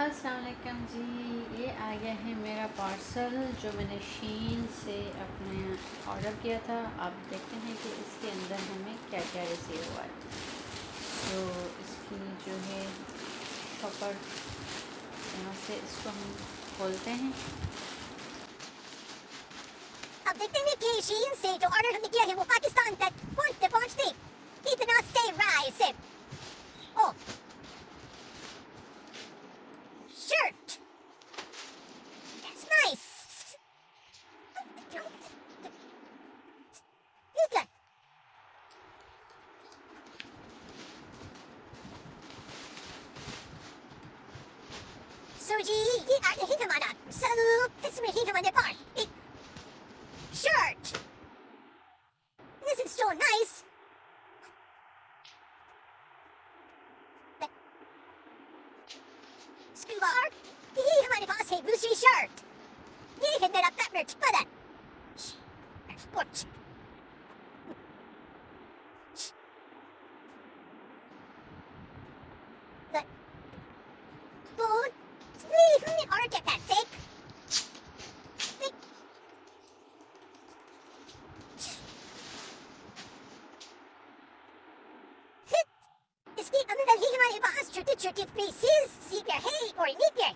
अस्सलाम वालेकुम जी। ये आ गया है मेरा पार्सल जो मैंने शीन से अपने ऑर्डर किया था। आप देखते हैं कि इसके अंदर हमें क्या क्या रिसीव हुआ है। तो इसकी जो है शॉपर, यहाँ से इसको हम खोलते हैं। अब देखते हैं कि शीन से जो ऑर्डर हमने किया है वो पाकिस्तान तक पहुंचते पहुंचते कितना सेव रहा है इसे। ओह, shirt. That's nice. Good. So जी ये आ गया है हमारा सलूट। इसमें ही हमारे पास एक shirt. This is so nice. Scubar, ये हमारे पास है दूसरी शर्ट। ये है मेरा फेवरेट बटन। स्पोर्ट। Food. हमने ऑर्डर किया था steak. इसके अंदर ही हमारे पास छोटे छोटे पीसेस सीकर है और नीचे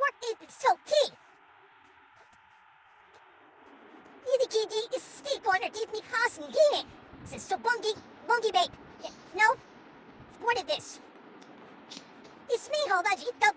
what is so key. ये देखिए जी इस steak order की इतनी खास नहीं है. This is so bongy bake. No, what is this? इसमें होगा जी तब